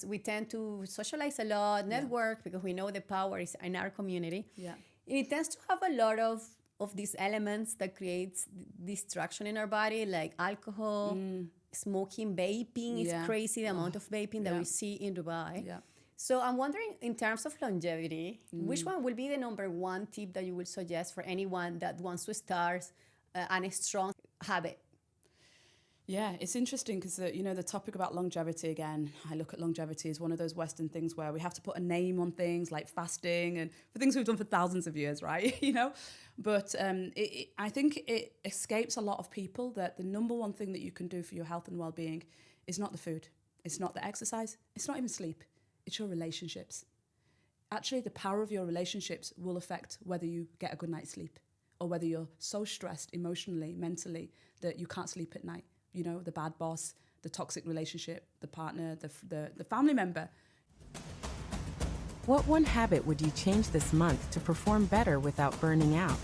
We tend to socialize a lot, network, because we know the power is in our community. Yeah. And it tends to have a lot of these elements that creates distraction in our body, like alcohol, smoking, vaping. It's Yeah. crazy the amount of vaping that Yeah. we see in Dubai. Yeah. So I'm wondering, in terms of longevity, which one will be the number one tip that you would suggest for anyone that wants to start a strong habit? Yeah, it's interesting because, the topic about longevity, again, I look at longevity as one of those Western things where we have to put a name on things like fasting and for things we've done for thousands of years, right? But I think it escapes a lot of people that the number one thing that you can do for your health and well-being is not the food. It's not the exercise. It's not even sleep. It's your relationships. Actually, the power of your relationships will affect whether you get a good night's sleep or whether you're so stressed emotionally, mentally, that you can't sleep at night. The bad boss, the toxic relationship, the partner, the family member. What one habit would you change this month to perform better without burning out?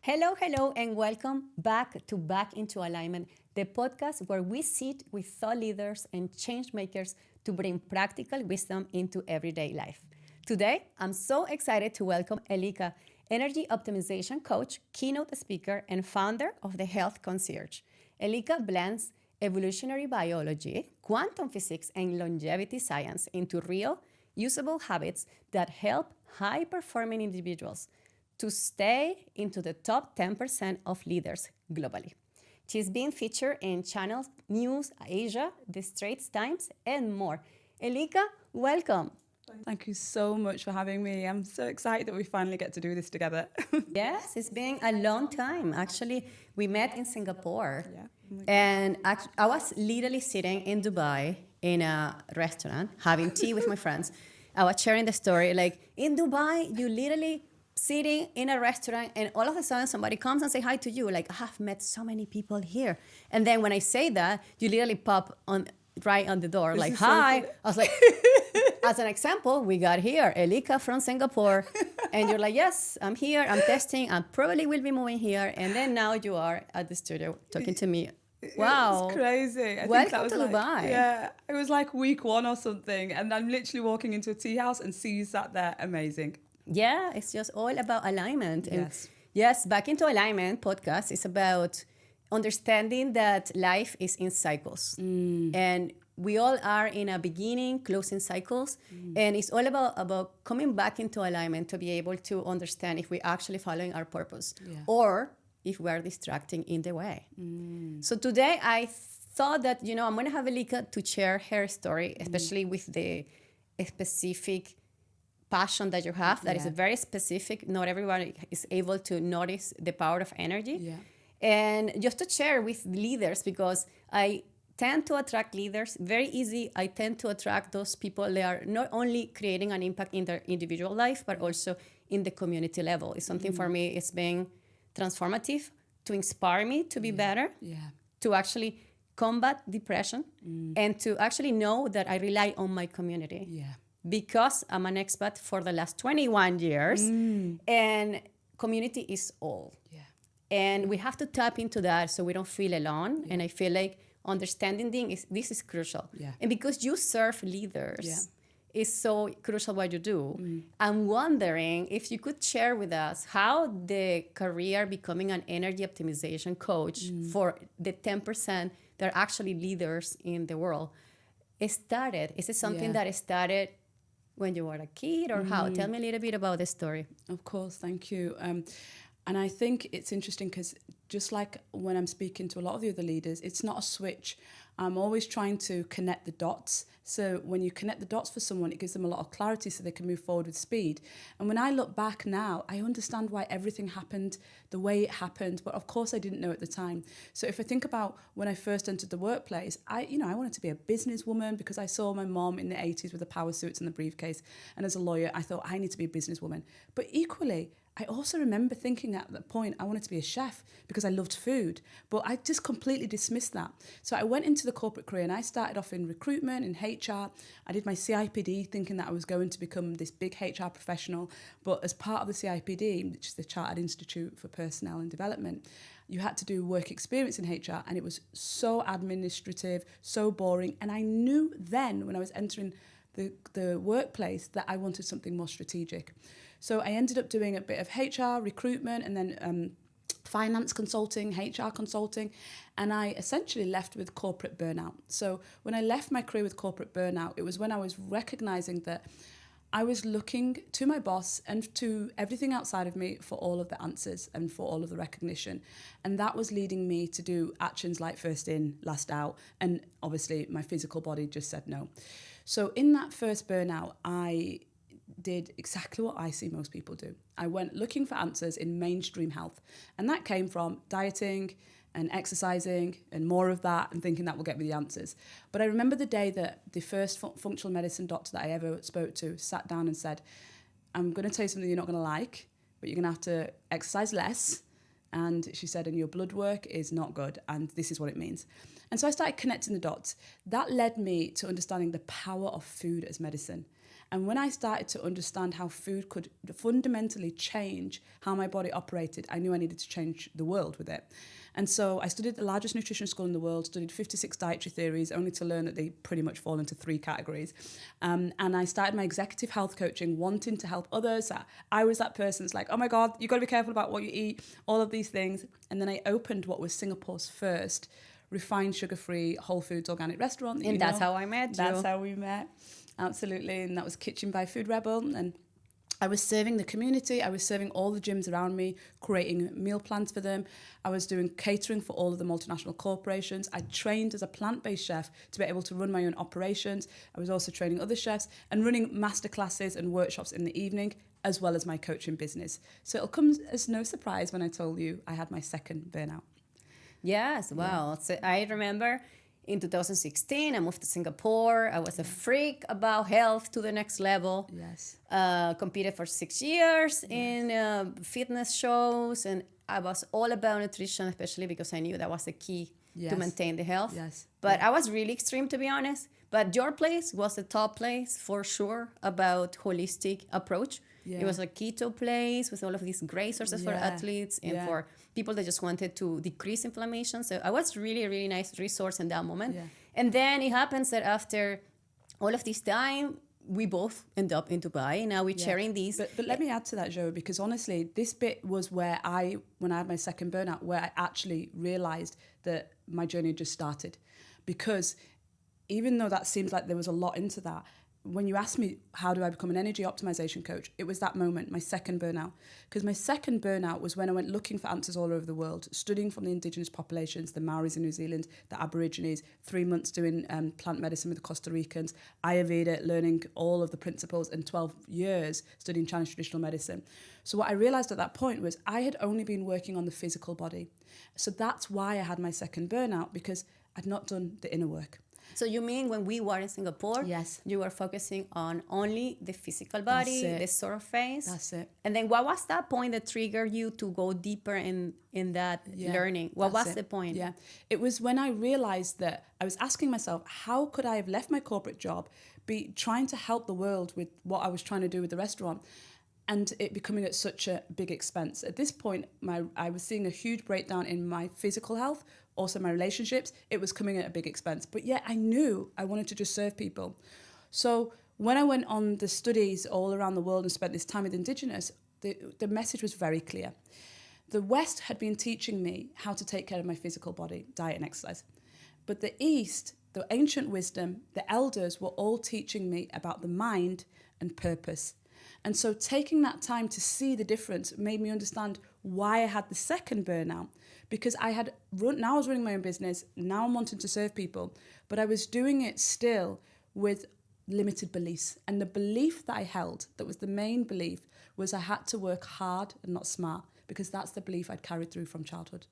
Hello, and welcome back to Back into Alignment, the podcast where we sit with thought leaders and change makers to bring practical wisdom into everyday life. Today, I'm so excited to welcome Elika, energy optimization coach, keynote speaker, and founder of the Health Concierge. Elika blends evolutionary biology, quantum physics, and longevity science into real, usable habits that help high-performing individuals to stay into the top 10% of leaders globally. She's been featured in Channel News Asia, The Straits Times, and more. Elika, welcome. Thank you so much for having me. I'm so excited that we finally get to do this together. Yes, it's been a long time. Actually, we met in Singapore. Yeah. And I was literally sitting in Dubai in a restaurant, having tea with my friends. I was sharing the story, like, in Dubai, you literally sitting in a restaurant and all of a sudden somebody comes and say hi to you. Like, I have met so many people here. And then when I say that, you literally pop on right on the door, like, hi. I was like, as an example, we got here, Elika from Singapore. And you're like, yes, I'm here, I'm testing, I probably will be moving here. And then now you are at the studio talking to me. Wow. It's crazy. Welcome to Dubai. Yeah, it was like week 1 or something. And I'm literally walking into a tea house and see you sat there. Amazing. Yeah, it's just all about alignment. And Yes. yes, Back into Alignment podcast is about understanding that life is in cycles. And we all are in a beginning, closing cycles. And it's all about coming back into alignment to be able to understand if we're actually following our purpose or if we are distracting in the way. So today I thought that, I'm going to have Elika to share her story, especially with the specific passion that you have, that is very specific. Not everybody is able to notice the power of energy. Yeah. And just to share with leaders, because I tend to attract leaders very easy. I tend to attract those people that are not only creating an impact in their individual life, but also in the community level. It's something for me, it's been transformative to inspire me to be better, to actually combat depression, and to actually know that I rely on my community. Yeah. Because I'm an expat for the last 21 years, and community is all. Yeah. And we have to tap into that so we don't feel alone. And I feel like understanding this is crucial. Yeah. And because you serve leaders, it's so crucial what you do. I'm wondering if you could share with us how the career becoming an energy optimization coach for the 10% that are actually leaders in the world started. Is it something that started when you were a kid or how? Tell me a little bit about the story. Of course, thank you. And I think it's interesting because just like when I'm speaking to a lot of the other leaders, it's not a switch. I'm always trying to connect the dots. So when you connect the dots for someone, it gives them a lot of clarity so they can move forward with speed. And when I look back now, I understand why everything happened the way it happened. But of course, I didn't know at the time. So if I think about when I first entered the workplace, I wanted to be a businesswoman because I saw my mom in the 80s with the power suits and the briefcase. And as a lawyer, I thought I need to be a businesswoman. But equally, I also remember thinking at that point I wanted to be a chef because I loved food, but I just completely dismissed that. So I went into the corporate career and I started off in recruitment, in HR. I did my CIPD thinking that I was going to become this big HR professional, but as part of the CIPD, which is the Chartered Institute for Personnel and Development, you had to do work experience in HR, and it was so administrative, so boring. And I knew then when I was entering the workplace that I wanted something more strategic. So I ended up doing a bit of HR, recruitment, and then finance consulting, HR consulting, and I essentially left with corporate burnout. So when I left my career with corporate burnout, it was when I was recognizing that I was looking to my boss and to everything outside of me for all of the answers and for all of the recognition. And that was leading me to do actions like first in, last out. And obviously my physical body just said no. So in that first burnout, I did exactly what I see most people do. I went looking for answers in mainstream health. And that came from dieting and exercising and more of that and thinking that will get me the answers. But I remember the day that the first functional medicine doctor that I ever spoke to sat down and said, I'm going to tell you something you're not going to like, but you're going to have to exercise less. And she said, and your blood work is not good. And this is what it means. And so I started connecting the dots. That led me to understanding the power of food as medicine. And when I started to understand how food could fundamentally change how my body operated, I knew I needed to change the world with it. And so I studied the largest nutrition school in the world, studied 56 dietary theories, only to learn that they pretty much fall into 3 categories. And I started my executive health coaching, wanting to help others. I was that person that's like, oh my God, you've got to be careful about what you eat, all of these things. And then I opened what was Singapore's first refined, sugar-free, whole foods, organic restaurant. And that's how I met you. That's how we met. Absolutely. And that was Kitchen by Food Rebel. And I was serving the community. I was serving all the gyms around me, creating meal plans for them. I was doing catering for all of the multinational corporations. I trained as a plant-based chef to be able to run my own operations. I was also training other chefs and running masterclasses and workshops in the evening, as well as my coaching business. So it'll come as no surprise when I told you I had my second burnout. Yes, wow. So I remember in 2016, I moved to Singapore. I was a freak about health to the next level. Yes. Competed for 6 years in fitness shows, and I was all about nutrition, especially because I knew that was the key to maintain the health. Yes. But I was really extreme, to be honest. But your place was the top place for sure about holistic approach. Yeah. It was a keto place with all of these great sources for athletes and for people that just wanted to decrease inflammation. So I was really, really nice resource in that moment. Yeah. And then it happens that after all of this time, we both end up in Dubai. Now we're sharing these. But let me add to that, Jo, because honestly, this bit was where when I had my second burnout, where I actually realized that my journey just started. Because even though that seems like there was a lot into that, when you asked me, how do I become an energy optimization coach? It was that moment, my second burnout. Because my second burnout was when I went looking for answers all over the world, studying from the indigenous populations, the Maoris in New Zealand, the Aborigines, 3 months doing plant medicine with the Costa Ricans, Ayurveda, learning all of the principles, and 12 years studying Chinese traditional medicine. So what I realized at that point was I had only been working on the physical body. So that's why I had my second burnout, because I'd not done the inner work. So you mean when we were in Singapore, you were focusing on only the physical body, the surface? That's it. And then what was that point that triggered you to go deeper in that learning? What was the point? Yeah, it was when I realized that I was asking myself, how could I have left my corporate job, be trying to help the world with what I was trying to do with the restaurant, and it becoming at such a big expense. At this point, I was seeing a huge breakdown in my physical health, also my relationships. It was coming at a big expense. But yet I knew I wanted to just serve people. So when I went on the studies all around the world and spent this time with Indigenous, the message was very clear. The West had been teaching me how to take care of my physical body, diet and exercise. But the East, the ancient wisdom, the elders were all teaching me about the mind and purpose. And so taking that time to see the difference made me understand why I had the second burnout, because now I was running my own business, now I'm wanting to serve people, but I was doing it still with limited beliefs. And the belief that I held, that was the main belief, was I had to work hard and not smart, because that's the belief I'd carried through from childhood.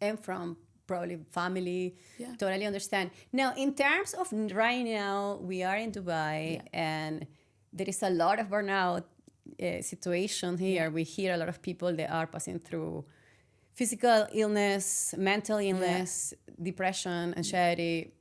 And from probably family, totally understand. Now, in terms of right now, we are in Dubai and there is a lot of burnout situation here. We hear a lot of people that are passing through physical illness, mental illness, depression, anxiety,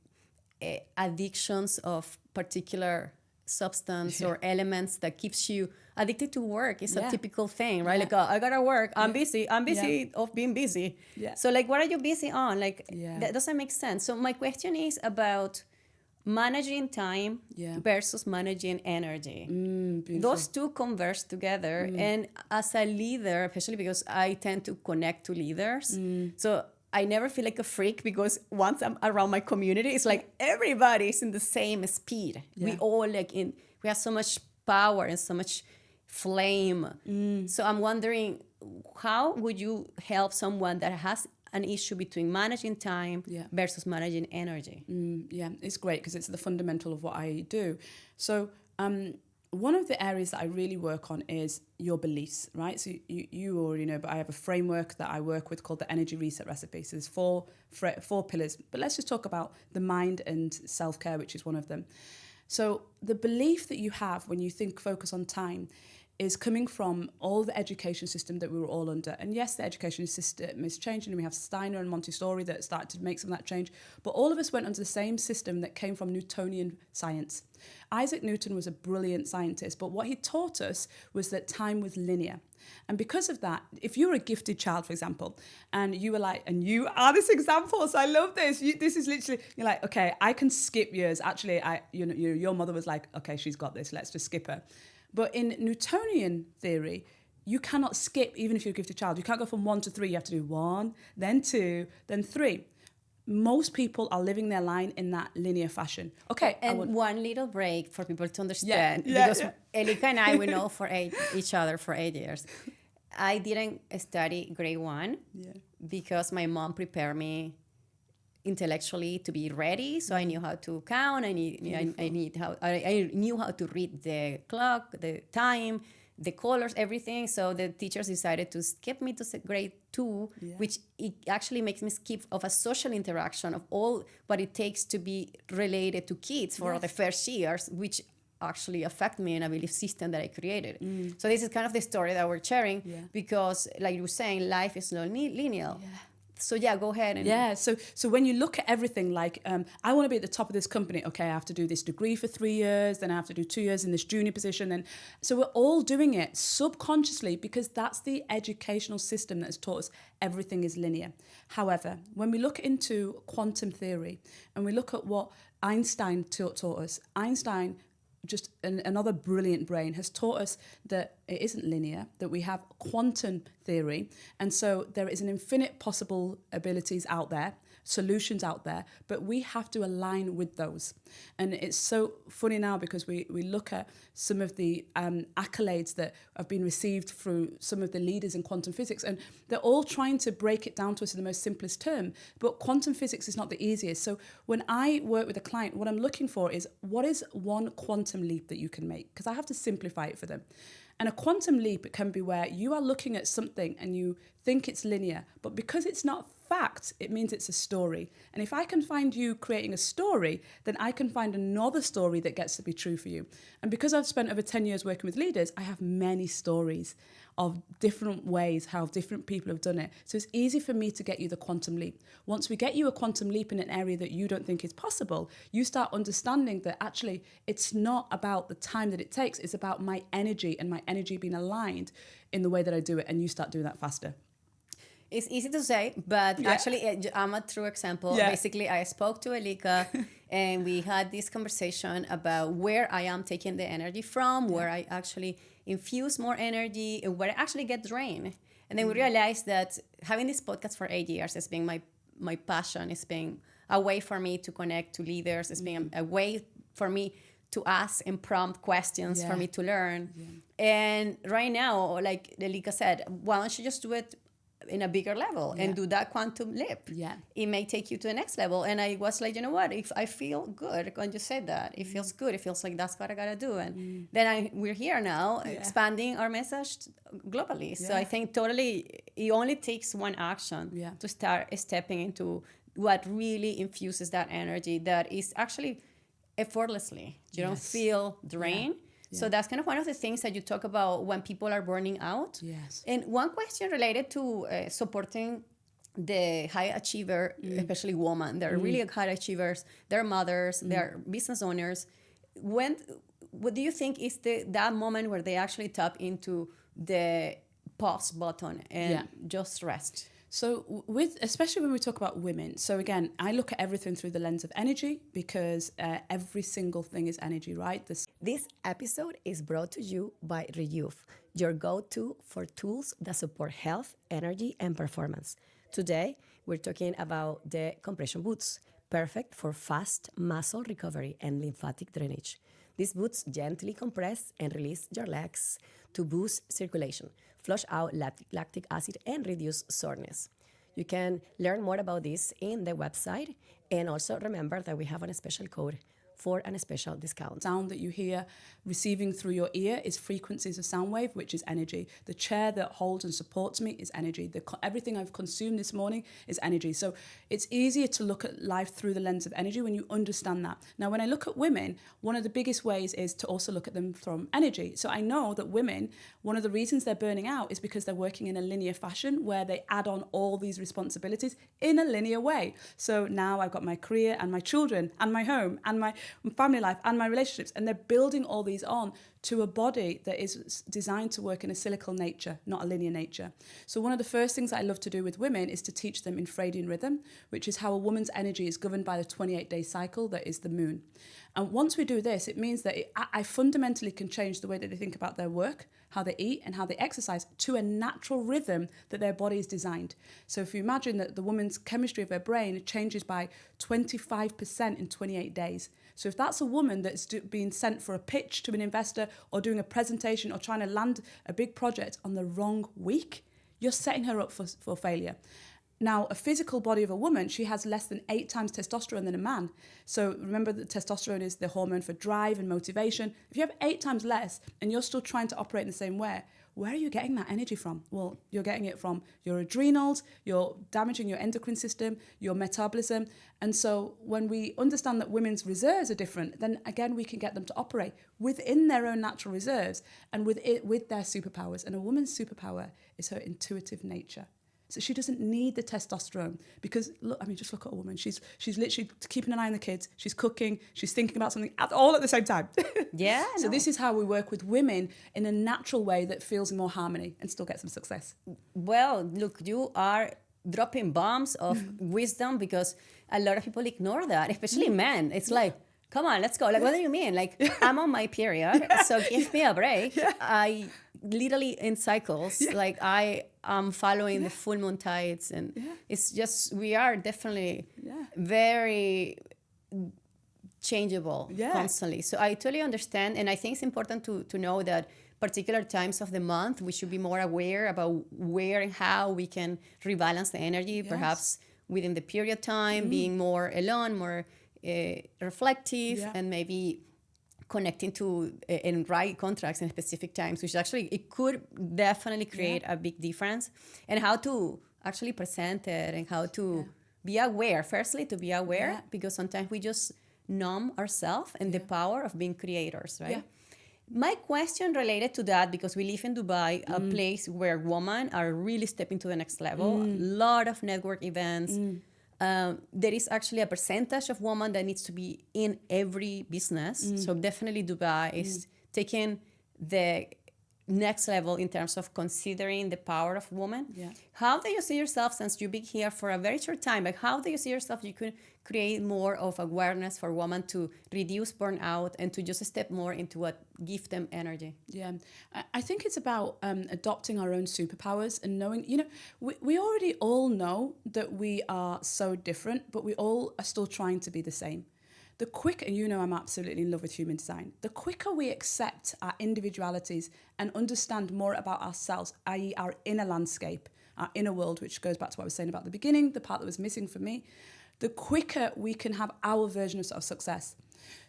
addictions of particular substance or elements that keeps you addicted to work. It's a typical thing, right? Yeah. Like, I gotta work. I'm busy of being busy. Yeah. So like, what are you busy on? Like, Yeah. that doesn't make sense. So my question is about managing time versus managing energy. Those two converse together. And as a leader, especially because I tend to connect to leaders, so I never feel like a freak, because once I'm around my community, it's like everybody's in the same speed. Yeah. We all we have so much power and so much flame. So I'm wondering, how would you help someone that has an issue between managing time versus managing energy? Yeah, it's great because it's the fundamental of what I do. So one of the areas that I really work on is your beliefs, right? So you already know, but I have a framework that I work with called the energy reset recipe. So there's four pillars, but let's just talk about the mind and self-care, which is one of them. So the belief that you have when you focus on time is coming from all the education system that we were all under. And yes, the education system is changing, and we have Steiner and Montessori that started to make some of that change. But all of us went under the same system that came from Newtonian science. Isaac Newton was a brilliant scientist, but what he taught us was that time was linear. And because of that, if you were a gifted child, for example, and you were like, and you are this example, so I love this. This is literally, you're like, okay, I can skip years. Actually, your mother was like, okay, she's got this. Let's just skip her. But in Newtonian theory, you cannot skip, even if you're a gifted child. You can't go from 1 to 3. You have to do 1, then 2, then 3. Most people are living their line in that linear fashion. Okay. And one little break for people to understand. Because Elika and I, we know each other for 8 years. I didn't study grade 1 because my mom prepared me intellectually to be ready, so I knew how to count. I knew how to read the clock, the time, the colors, everything. So the teachers decided to skip me to grade 2, which it actually makes me skip of a social interaction of all what it takes to be related to kids for the first years, which actually affect me in a belief system that I created. So this is kind of the story that we're sharing, because like you were saying, life is not linear. So go ahead. So when you look at everything, like I want to be at the top of this company. Okay, I have to do this degree for 3 years, then I have to do 2 years in this junior position. And so we're all doing it subconsciously because that's the educational system that has taught us everything is linear. However, when we look into quantum theory and we look at what Einstein taught us, Einstein, just another brilliant brain, has taught us that it isn't linear, that we have quantum theory. And so there is an infinite possible abilities out there, solutions out there, but we have to align with those. And it's so funny now because we look at some of the accolades that have been received through some of the leaders in quantum physics, and they're all trying to break it down to us in the most simplest term, but quantum physics is not the easiest. So when I work with a client, what I'm looking for is, what is one quantum leap that you can make? Because I have to simplify it for them. And a quantum leap, it can be where you are looking at something and you think it's linear, but because it's not fact, it means it's a story. And if I can find you creating a story, then I can find another story that gets to be true for you. And because I've spent over 10 years working with leaders, I have many stories of different ways how different people have done it. So it's easy for me to get you the quantum leap. Once we get you a quantum leap in an area that you don't think is possible, you start understanding that actually it's not about the time that it takes, it's about my energy and my energy being aligned in the way that I do it, and you start doing that faster. It's easy to say, but actually I'm a true example. Basically, I spoke to Elika and we had this conversation about where I am taking the energy from, where I actually infuse more energy, and where I actually get drained. And then we realized that having this podcast for 8 years has been my passion. It's been a way for me to connect to leaders. It's been a way for me to ask and prompt questions for me to learn. And right now, like Elika said, why don't you just do it in a bigger level and do that quantum leap? It may take you to the next level. And I was like, you know what, if I feel good when you said that, it feels good, it feels like that's what I gotta do. And then we're here now expanding our message globally. So I think totally it only takes one action to start stepping into what really infuses that energy that is actually effortlessly. You don't feel drained. So that's kind of one of the things that you talk about when people are burning out. And one question related to supporting the high achiever, especially women. They're really high achievers. They're mothers. They're business owners. When what do you think is that moment where they actually tap into the pause button and just rest? So especially when we talk about women, so again, I look at everything through the lens of energy, because every single thing is energy, right? This episode is brought to you by Rejuve, your go-to for tools that support health, energy, and performance. Today, we're talking about the compression boots, perfect for fast muscle recovery and lymphatic drainage. These boots gently compress and release your legs to boost circulation, flush out lactic acid, and reduce soreness. You can learn more about this in the website, and also remember that we have a special code for a special discount. Sound that you hear receiving through your ear is frequencies of sound wave, which is energy. The chair that holds and supports me is energy. Everything I've consumed this morning is energy. So it's easier to look at life through the lens of energy when you understand that. Now, when I look at women, one of the biggest ways is to also look at them from energy. So I know that women, one of the reasons they're burning out is because they're working in a linear fashion where they add on all these responsibilities in a linear way. So now I've got my career and my children and my home and my family life and my relationships, and they're building all these on to a body that is designed to work in a cyclical nature, not a linear nature. So one of the first things that I love to do with women is to teach them infradian rhythm, which is how a woman's energy is governed by the 28-day cycle that is the moon. And once we do this, it means that I fundamentally can change the way that they think about their work, how they eat, and how they exercise to a natural rhythm that their body is designed. So if you imagine that the woman's chemistry of her brain changes by 25% in 28 days. So if that's a woman that's being sent for a pitch to an investor or doing a presentation or trying to land a big project on the wrong week, you're setting her up for failure. Now, a physical body of a woman, she has less than 8 times testosterone than a man. So remember that testosterone is the hormone for drive and motivation. If you have 8 times less and you're still trying to operate in the same way, where are you getting that energy from? Well, you're getting it from your adrenals, you're damaging your endocrine system, your metabolism. And so when we understand that women's reserves are different, then again, we can get them to operate within their own natural reserves and with their superpowers. And a woman's superpower is her intuitive nature. So she doesn't need the testosterone because, look, I mean, just look at a woman. She's literally keeping an eye on the kids. She's cooking. She's thinking about something all at the same time. Yeah. So this is how we work with women in a natural way that feels more harmony and still get some success. Well, look, you are dropping bombs of wisdom because a lot of people ignore that, especially men. It's like, come on, let's go. Like, what do you mean? Like, I'm on my period, so give me a break. I literally in cycles, like I am following the full moon tides, and it's just, we are definitely very changeable constantly. So I totally understand, and I think it's important to know that particular times of the month, we should be more aware about where and how we can rebalance the energy, perhaps within the period time, being more alone, more reflective, and maybe connecting to and write contracts in specific times, which actually it could definitely create a big difference. And how to actually present it and how to be aware. Firstly, to be aware, because sometimes we just numb ourselves and the power of being creators, right? My question related to that, because we live in Dubai, a place where women are really stepping to the next level, a lot of network events. There is actually a percentage of women that needs to be in every business. So definitely Dubai is taking the next level in terms of considering the power of women. How do you see yourself, since you've been here for a very short time, like how do you see yourself you could create more of awareness for women to reduce burnout and to just step more into what gives them energy? I think it's about adopting our own superpowers and knowing, you know, we already all know that we are so different, but we all are still trying to be the same. The quicker, and you know I'm absolutely in love with human design, the quicker we accept our individualities and understand more about ourselves, i.e. our inner landscape, our inner world, which goes back to what I was saying about the beginning, the part that was missing for me, the quicker we can have our version of success.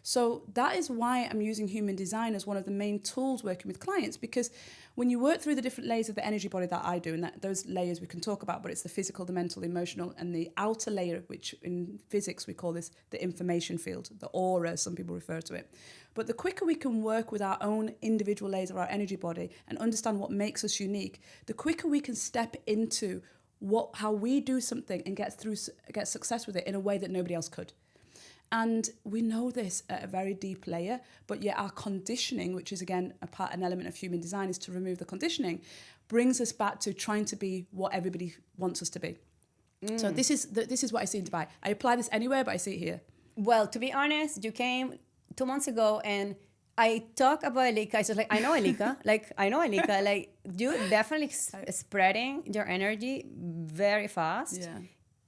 So that is why I'm using human design as one of the main tools working with clients, because when you work through the different layers of the energy body that I do, and those layers we can talk about, but it's the physical, the mental, the emotional, and the outer layer, which in physics we call this the information field, the aura, as some people refer to it. But the quicker we can work with our own individual layers of our energy body and understand what makes us unique, the quicker we can step into how we do something and get success with it in a way that nobody else could. And we know this at a very deep layer, but yet our conditioning, which is again an element of human design, is to remove the conditioning, brings us back to trying to be what everybody wants us to be. So this is what I see in Dubai. I apply this anywhere, but I see it here. Well, to be honest, you came 2 months ago and I talk about Elika. I was like, I know Elika. I know Elika. Like, you definitely spreading your energy very fast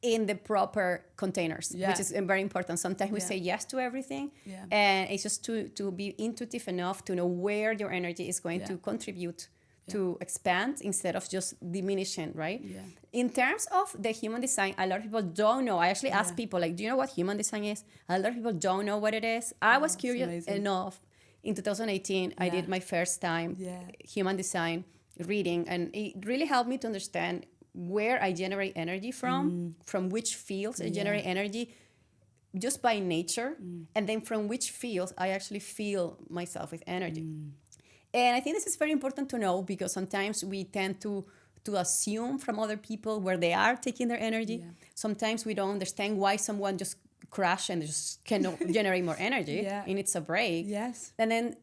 in the proper containers, which is very important. Sometimes we say yes to everything. And it's just to be intuitive enough to know where your energy is going to contribute to expand instead of just diminishing, right? In terms of the human design, a lot of people don't know. I actually ask people, like, do you know what human design is? A lot of people don't know what it is. I was curious enough. In 2018, I did my first time human design reading, and it really helped me to understand where I generate energy from which fields I generate energy just by nature, and then from which fields I actually feel myself with energy. And I think this is very important to know, because sometimes we tend to assume from other people where they are taking their energy. Sometimes we don't understand why someone just crash and just cannot generate more energy. It needs a break. And then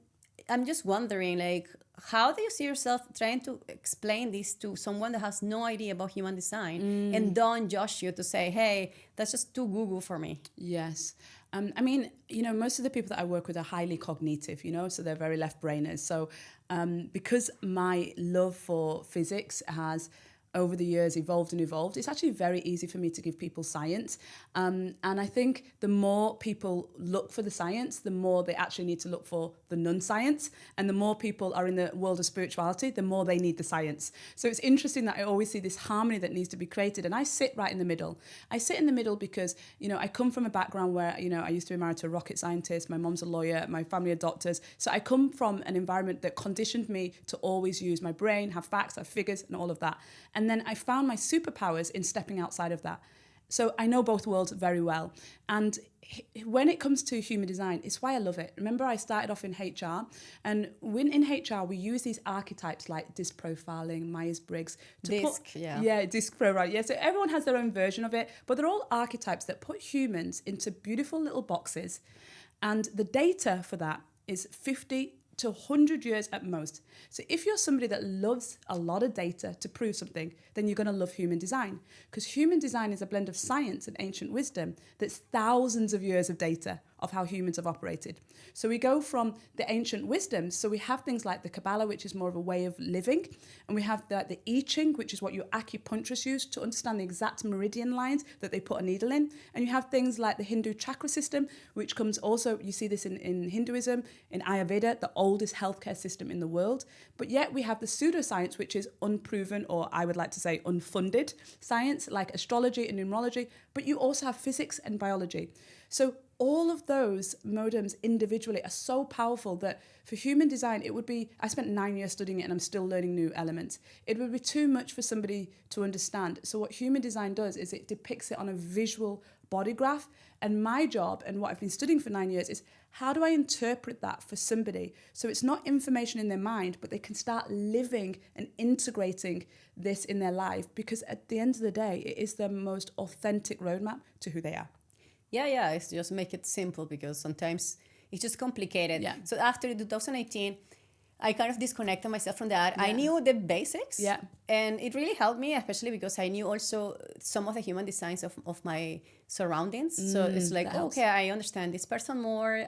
I'm just wondering, like, how do you see yourself trying to explain this to someone that has no idea about human design and don't judge you to say, hey, that's just too Google for me? I mean, most of the people that I work with are highly cognitive, so they're very left-brainers. So because my love for physics has over the years evolved, it's actually very easy for me to give people science. And I think the more people look for the science, the more they actually need to look for the non-science. And the more people are in the world of spirituality, the more they need the science. So it's interesting that I always see this harmony that needs to be created. And I sit right in the middle. I sit in the middle because, I come from a background where, I used to be married to a rocket scientist. My mom's a lawyer. My family are doctors. So I come from an environment that conditioned me to always use my brain, have facts, have figures, and all of that. And then I found my superpowers in stepping outside of that. So I know both worlds very well. And when it comes to human design, it's why I love it. Remember, I started off in HR, and when in HR, we use these archetypes like disc profiling, Myers-Briggs. Disc pro, right? Yeah, so everyone has their own version of it, but they're all archetypes that put humans into beautiful little boxes. And the data for that is 50 to 100 years at most. So if you're somebody that loves a lot of data to prove something, then you're going to love human design, because human design is a blend of science and ancient wisdom that's thousands of years of data of how humans have operated. So we go from the ancient wisdom. So we have things like the Kabbalah, which is more of a way of living. And we have the I Ching, which is what your acupuncturists use to understand the exact meridian lines that they put a needle in. And you have things like the Hindu chakra system, which comes also, you see this in Hinduism, in Ayurveda, the oldest healthcare system in the world. But yet we have the pseudoscience, which is unproven, or I would like to say unfunded science, like astrology and numerology. But you also have physics and biology. So all of those modems individually are so powerful that for human design, it would be, I spent 9 years studying it and I'm still learning new elements. It would be too much for somebody to understand. So what human design does is it depicts it on a visual body graph. And my job, and what I've been studying for 9 years, is how do I interpret that for somebody so it's not information in their mind, but they can start living and integrating this in their life, because at the end of the day, it is the most authentic roadmap to who they are. Yeah, it's just make it simple, because sometimes it's just complicated. So after 2018, I kind of disconnected myself from that. I knew the basics, and it really helped me, especially because I knew also some of the human designs of my surroundings. So it's like, okay, I understand this person more.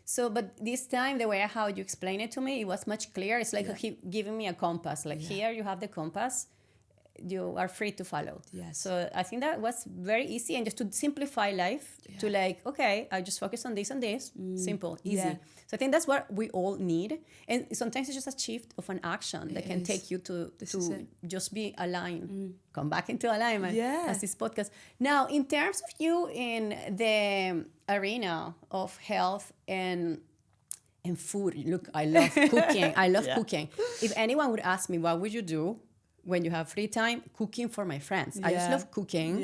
So, but this time, the way how you explain it to me, it was much clearer. It's like giving me a compass. Like here you have the compass. You are free to follow. So I think that was very easy, and just to simplify life to like, okay, I just focus on this and this, simple, easy. So I think that's what we all need. And sometimes it's just a shift of an action that can take you to just be aligned, come back into alignment as this podcast. Now, in terms of you in the arena of health and food, look, I love cooking. I love cooking. If anyone would ask me, what would you do when you have free time? Cooking for my friends. I just love cooking.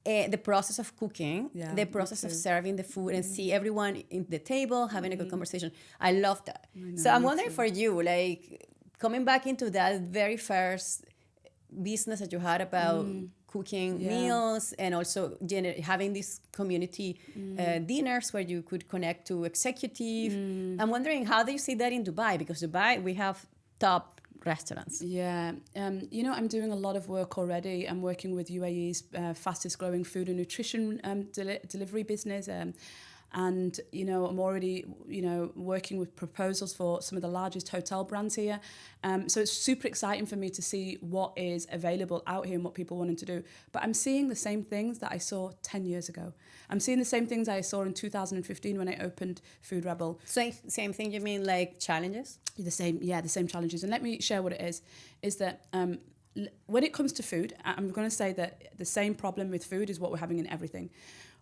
The process of cooking, the process of serving the food and see everyone in the table, having a good conversation. I love that. So I'm wondering for you, like coming back into that very first business that you had about cooking Yeah. meals, and also having these community dinners where you could connect to executive. I'm wondering, how do you see that in Dubai? Because Dubai, we have top restaurants. Yeah, I'm doing a lot of work already. I'm working with UAE's fastest growing food and nutrition delivery business. And, I'm already, working with proposals for some of the largest hotel brands here. So it's super exciting for me to see what is available out here and what people wanting to do. But I'm seeing the same things that I saw 10 years ago. I'm seeing the same things I saw in 2015 when I opened Food Rebel. Same thing, you mean like challenges? The same challenges. And let me share what it is that when it comes to food, I'm going to say that the same problem with food is what we're having in everything.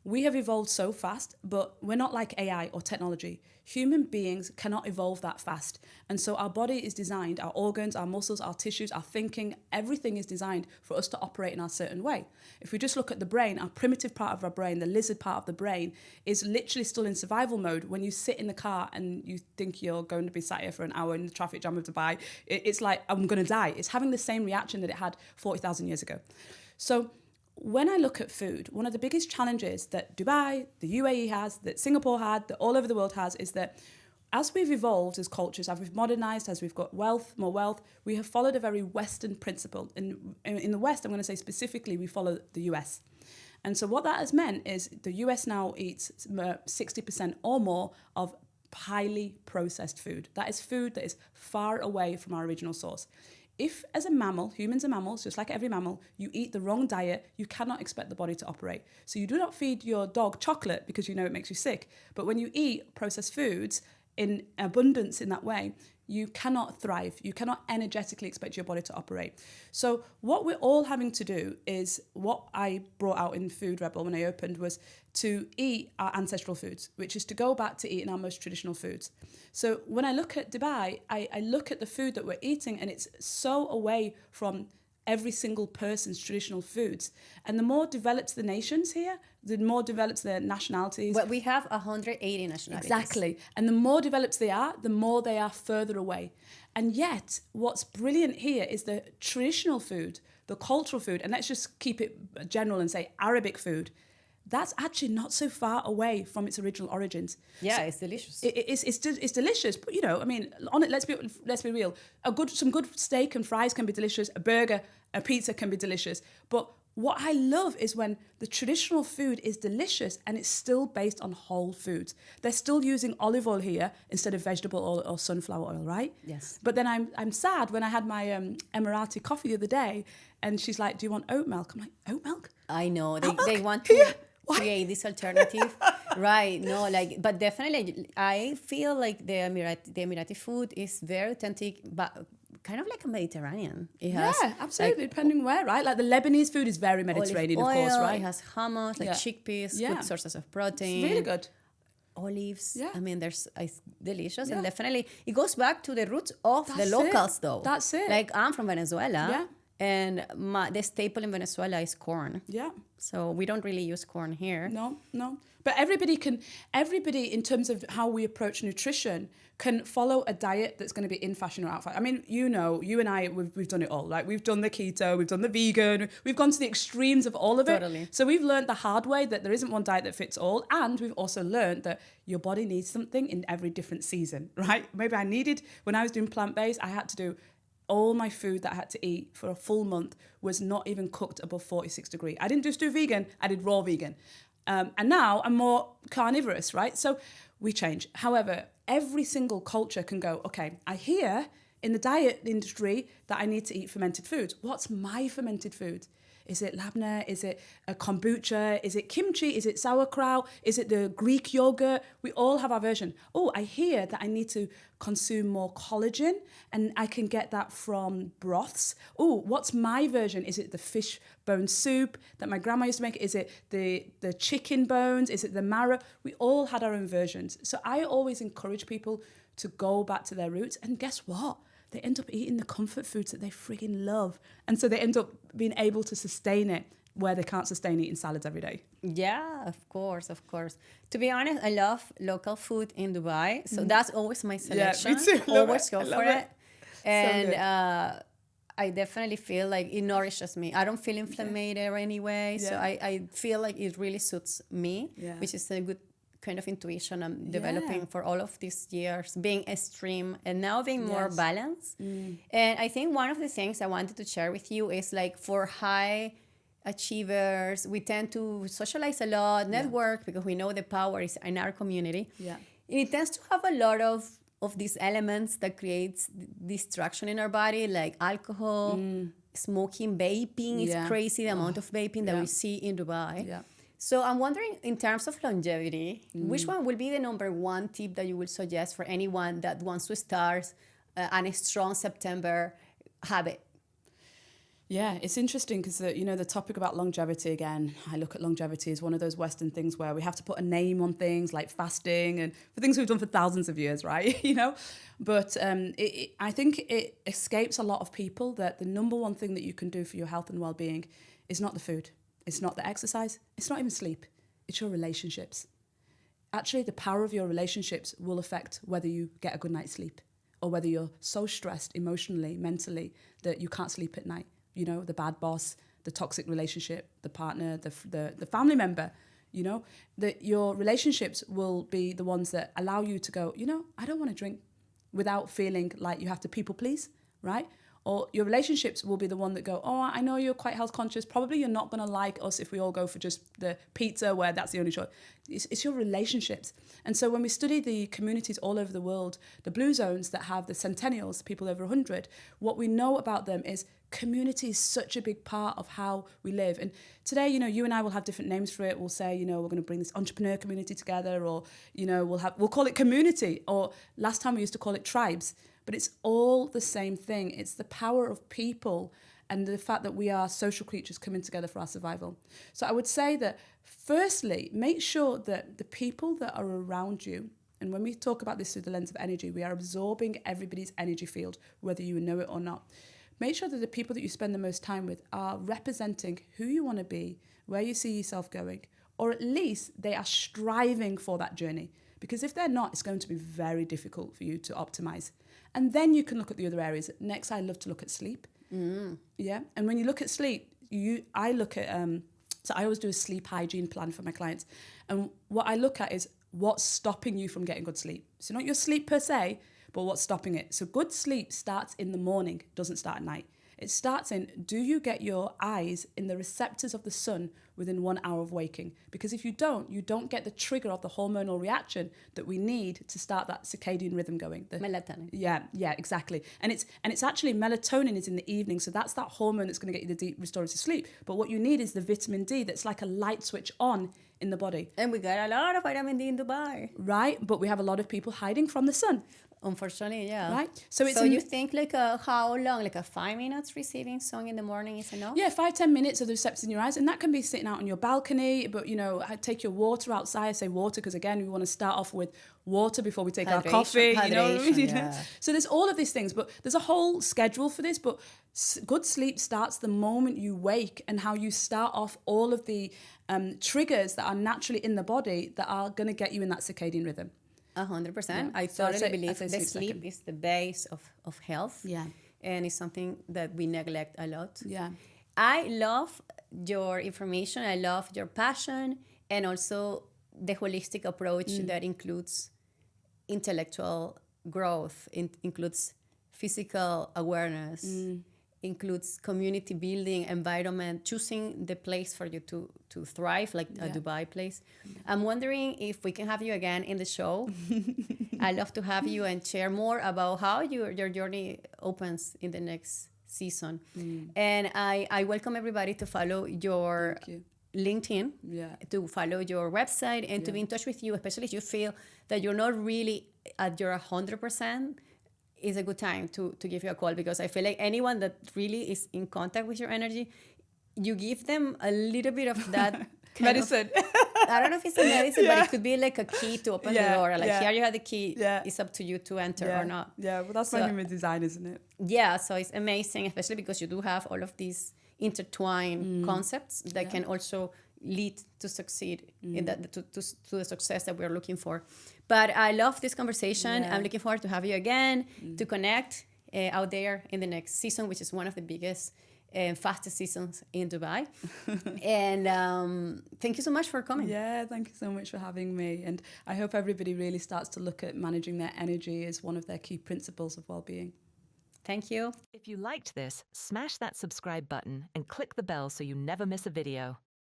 We have evolved so fast, but we're not like AI or technology. Human beings cannot evolve that fast. And so our body is designed, our organs, our muscles, our tissues, our thinking, everything is designed for us to operate in a certain way. If we just look at the brain, our primitive part of our brain, the lizard part of the brain, is literally still in survival mode. When you sit in the car and you think you're going to be sat here for an hour in the traffic jam of Dubai, it's like, I'm going to die. It's having the same reaction that it had 40,000 years ago. So when I look at food, one of the biggest challenges that Dubai, the UAE has, that Singapore had, that all over the world has, is that as we've evolved as cultures, as we've modernized, as we've got more wealth, we have followed a very Western principle. In the West, I'm going to say specifically, we follow the US. And so what that has meant is the US now eats 60% or more of highly processed food. That is food that is far away from our original source. If, as a mammal, humans are mammals, just like every mammal, you eat the wrong diet, you cannot expect the body to operate. So you do not feed your dog chocolate because you know it makes you sick. But when you eat processed foods in abundance in that way, you cannot thrive. You cannot energetically expect your body to operate. So what we're all having to do is, what I brought out in Food Rebel when I opened was to eat our ancestral foods, which is to go back to eating our most traditional foods. So when I look at Dubai, I look at the food that we're eating, and it's so away from every single person's traditional foods. And the more developed the nations here, the more developed their nationalities. But we have 180 nationalities. Exactly. And the more developed they are, the more they are further away. And yet, what's brilliant here is the traditional food, the cultural food, and let's just keep it general and say Arabic food, that's actually not so far away from its original origins. Yeah, so it's delicious. It's delicious, but let's be real. Some good steak and fries can be delicious. A burger, a pizza can be delicious. But what I love is when the traditional food is delicious and it's still based on whole foods. They're still using olive oil here instead of vegetable oil or sunflower oil, right? Yes. But then I'm sad when I had my Emirati coffee the other day, and she's like, "Do you want oat milk?" I'm like, "Oat milk?" I know they want to create this alternative, right? No, but definitely, I feel like the Emirati food is very authentic, but kind of like a Mediterranean. It has, absolutely, depending where, right? Like the Lebanese food is very Mediterranean, oil, of course, right? It has hummus, chickpeas, good sources of protein. It's really good. Olives. Yeah. I mean, it's delicious, and definitely it goes back to the roots of the locals, though. That's it. Like, I'm from Venezuela, and the staple in Venezuela is corn. Yeah. So we don't really use corn here. No. But everybody in terms of how we approach nutrition can follow a diet that's going to be in fashion or out of fashion. I mean, you and I, we've done it all. Like, we've done the keto, we've done the vegan, we've gone to the extremes of all of it. Totally. So we've learned the hard way that there isn't one diet that fits all. And we've also learned that your body needs something in every different season, right? Maybe when I was doing plant-based, I had to do all my food that I had to eat for a full month was not even cooked above 46 degrees. I didn't just do vegan, I did raw vegan. And now I'm more carnivorous, right? So we change. However, every single culture can go, okay, I hear in the diet industry that I need to eat fermented foods. What's my fermented food? Is it labneh? Is it a kombucha? Is it kimchi? Is it sauerkraut? Is it the Greek yogurt? We all have our version. Oh, I hear that I need to consume more collagen and I can get that from broths. Oh, what's my version? Is it the fish bone soup that my grandma used to make? Is it the chicken bones? Is it the marrow? We all had our own versions. So I always encourage people to go back to their roots. And guess what? They end up eating the comfort foods that they frigging love. And so they end up being able to sustain it where they can't sustain eating salads every day. Yeah, of course. To be honest, I love local food in Dubai. So that's always my selection. Yeah, me too. Always go for it. And I definitely feel like it nourishes me. I don't feel inflamed anyway, so I feel like it really suits me, which is a good kind of intuition I'm developing for all of these years, being extreme and now being more balanced. And I think one of the things I wanted to share with you is like for high achievers, we tend to socialize a lot, network, because we know the power is in our community. And it tends to have a lot of these elements that creates distraction in our body, like alcohol, smoking, vaping. It's crazy the amount of vaping that we see in Dubai. So I'm wondering, in terms of longevity, which one will be the number one tip that you would suggest for anyone that wants to start a strong September habit? Yeah, it's interesting because, the topic about longevity, again, I look at longevity as one of those Western things where we have to put a name on things like fasting and for things we've done for thousands of years, right? But I think it escapes a lot of people that the number one thing that you can do for your health and well-being is not the food. It's not the exercise. It's not even sleep. It's your relationships. Actually, the power of your relationships will affect whether you get a good night's sleep or whether you're so stressed emotionally, mentally, that you can't sleep at night. The bad boss, the toxic relationship, the partner, the family member, that your relationships will be the ones that allow you to go, I don't want to drink without feeling like you have to people please, right? Or your relationships will be the one that go, oh, I know you're quite health conscious. Probably you're not going to like us if we all go for just the pizza where that's the only choice. It's your relationships. And so when we study the communities all over the world, the blue zones that have the centennials, people over 100, what we know about them is community is such a big part of how we live. And today, you and I will have different names for it. We'll say, we're going to bring this entrepreneur community together, or, we'll call it community, or last time we used to call it tribes. But it's all the same thing. It's the power of people and the fact that we are social creatures coming together for our survival. So I would say that, firstly, make sure that the people that are around you, and when we talk about this through the lens of energy, we are absorbing everybody's energy field, whether you know it or not. Make sure that the people that you spend the most time with are representing who you want to be, where you see yourself going, or at least they are striving for that journey. Because if they're not, it's going to be very difficult for you to optimize. And then you can look at the other areas. Next, I love to look at sleep. Yeah. And when you look at sleep, I look at, so I always do a sleep hygiene plan for my clients. And what I look at is what's stopping you from getting good sleep. So not your sleep per se, but what's stopping it. So good sleep starts in the morning, doesn't start at night. It starts in, do you get your eyes in the receptors of the sun within 1 hour of waking? Because if you don't get the trigger of the hormonal reaction that we need to start that circadian rhythm going. Melatonin. Yeah, exactly. And it's actually melatonin is in the evening, so that's that hormone that's going to get you the deep restorative sleep. But what you need is the vitamin D that's like a light switch on in the body. And we got a lot of vitamin D in Dubai. Right, but we have a lot of people hiding from the sun. Unfortunately, yeah. Right. So you think like how long, like 5 minutes receiving sun in the morning is enough? Yeah, 5-10 minutes of the receptors in your eyes, and that can be sitting out on your balcony. But I take your water outside. I say water because again, we want to start off with water before we take our coffee. So there's all of these things, but there's a whole schedule for this. But good sleep starts the moment you wake, and how you start off all of the triggers that are naturally in the body that are going to get you in that circadian rhythm. 100%. Yeah. I totally believe the sleep is the base of health. Yeah. And it's something that we neglect a lot. Yeah. I love your information. I love your passion, and also the holistic approach that includes intellectual growth, includes physical awareness, includes community building, environment, choosing the place for you to thrive, like a Dubai place. I'm wondering if we can have you again in the show. I'd love to have you and share more about how your journey opens in the next season. And I welcome everybody to follow your LinkedIn, to follow your website, and to be in touch with you, especially if you feel that you're not really at your 100%. Is a good time to give you a call, because I feel like anyone that really is in contact with your energy, you give them a little bit of that medicine. I don't know if it's a medicine, but it could be like a key to open the door. Like here you have the key. It's up to you to enter or not. Yeah, well, that's my human design, isn't it? Yeah, so it's amazing, especially because you do have all of these intertwined concepts that can also lead to succeed in that, to the success that we're looking for. But I love this conversation. I'm looking forward to have you again, to connect. out there in the next season, which is one of the biggest and fastest seasons in Dubai. And thank you so much for coming. Yeah, thank you so much for having me. And I hope everybody really starts to look at managing their energy as one of their key principles of well-being. Thank you. If you liked this, smash that subscribe button and click the bell so you never miss a video.